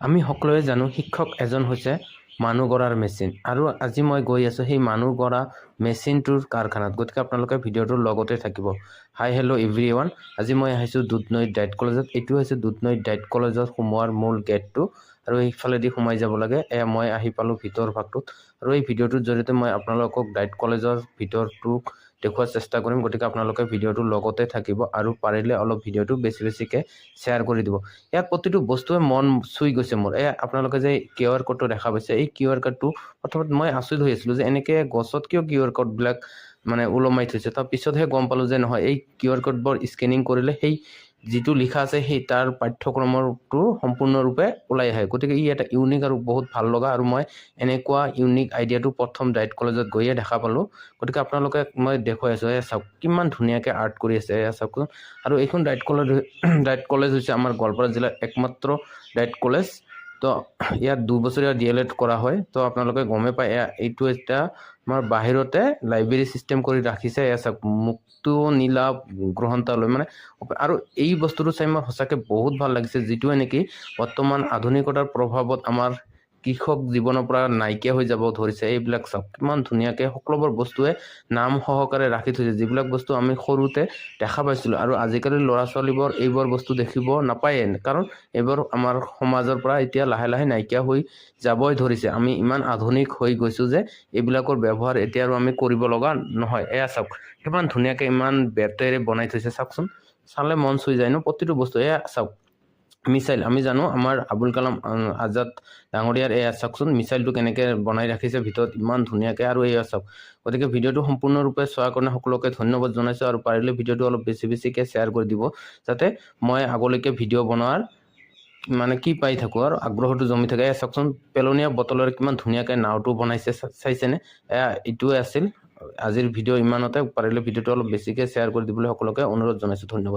আমি সকলোৱে জানো শিক্ষক এজন হৈছে মানুহ গঢ়াৰ মেচিন আৰু আজি মই গৈ আছো সেই মানুহ গঢ়া মেচিনটোৰ কাৰখানাত। গতিকে আপোনালোকে ভিডিঅ'টোৰ লগতে থাকিব। Hi hello' everyone. আজি মই আহিছোঁ দুধনৈ ডাইট কলেজত। এইটো হৈছে দুধনৈ ডাইট কলেজত সোমোৱাৰ মূল গেটটো আৰু এইফালেদি সোমাই যাব লাগে। মই আহি পালোঁ ভিতৰ ভাগটোত আৰু এই ভিডিঅ'টোৰ জৰিয়তে মই আপোনালোকক ডাইট কলেজৰ ভিতৰটোক দেখুৱাৰ চেষ্টা কৰিম। গতিকে আপোনালোকে ভিডিঅ'টোৰ লগতে থাকিব আৰু পাৰিলে অলপ ভিডিঅ'টো বেছিকৈ শ্বেয়াৰ কৰি দিব। ইয়াত প্ৰতিটো বস্তুৱে মন চুই গৈছে মোৰ। আপোনালোকে যে QR কোডটো দেখা পাইছে, এই QR কোডটো প্ৰথমত মই আচৰিত হৈ আছিলোঁ যে এনেকৈ গছত কিয় QR কোডবিলাক ওলমাই থৈছে। তাৰ পিছতহে গম পালোঁ যে নহয়, এই QR কোডবোৰ স্কেনিং কৰিলে সেই যিটো লিখা আছে সেই তাৰ পাঠ্যক্ৰমৰটো সম্পূৰ্ণৰূপে ওলাই আহে। গতিকে ই এটা ইউনিক আৰু বহুত ভাল লগা, আৰু মই এনেকুৱা ইউনিক আইডিয়াটো প্ৰথম ডাইট কলেজত গৈয়ে দেখা পালোঁ। গতিকে আপোনালোকে মই দেখুৱাই আছোঁ, চাওক কিমান ধুনীয়াকৈ আৰ্ট কৰি আছে। চাওকচোন। আৰু এইখন ডাইট কলেজ হৈছে আমাৰ গোৱালপাৰা জিলাৰ একমাত্ৰ ডাইট কলেজ। তো ইয়াত 2 বছৰীয়া DLED কৰা হয়। তো আপোনালোকে গমে পায় এইটো এটা আমাৰ বাহিৰতে লাইব্ৰেৰী চিষ্টেম কৰি ৰাখিছে। চাওক মুক্ত নীলা গ্ৰন্থালয় আৰু এই বস্তুটো চাই মই সঁচাকৈ বহুত ভাল লাগিছে, যিটো নেকি বৰ্তমান আধুনিকতাৰ প্ৰভাৱত আমাৰ কৃষক জীৱনৰ পৰা নাইকিয়া হৈ যাব ধৰিছে। এইবিলাক চাওক কিমান ধুনীয়াকৈ সকলোবোৰ বস্তুৱে নাম সহকাৰে ৰাখি থৈছে, যিবিলাক বস্তু আমি সৰুতে দেখা পাইছিলোঁ। আৰু আজিকালি ল'ৰা ছোৱালীবোৰ এইবোৰ বস্তু দেখিব নাপায়ে, কাৰণ এইবোৰ আমাৰ সমাজৰ পৰা এতিয়া লাহে লাহে নাইকিয়া হৈ যাবই ধৰিছে। আমি ইমান আধুনিক হৈ গৈছোঁ যে এইবিলাকৰ ব্যৱহাৰ এতিয়া আৰু আমি কৰিব লগা নহয়। চাওক কিমান ধুনীয়াকৈ ইমান বেতেৰে বনাই থৈছে। চাওকচোন, চালে মন চুই যায় ন প্ৰতিটো বস্তু। চাওক মিছাইল, আমি জানো আমাৰ আবুল কালাম আজাদ ডাঙৰীয়াৰ। চাওকচোন মিছাইলটো কেনেকৈ বনাই ৰাখিছে ভিতৰত ইমান ধুনীয়াকৈ। আৰু চাওক, গতিকে ভিডিঅ'টো সম্পূৰ্ণৰূপে চোৱাৰ কাৰণে সকলোকে ধন্যবাদ জনাইছোঁ। আৰু পাৰিলে ভিডিঅ'টো অলপ বেছিকৈ শ্বেয়াৰ কৰি দিব, যাতে মই আগলৈকে ভিডিঅ' বনোৱাৰ কি পাই থাকোঁ আৰু আগ্ৰহটো জমি থাকে। চাওকচোন পেলনীয়া বটলেৰে কিমান ধুনীয়াকৈ নাওটো বনাইছে, চাইছেনে? এইটোৱে আছিল আজিৰ ভিডিঅ' ইমানতে। পাৰিলে ভিডিঅ'টো অলপ বেছিকৈ শ্বেয়াৰ কৰি দিবলৈ সকলোকে অনুৰোধ জনাইছোঁ। ধন্যবাদ।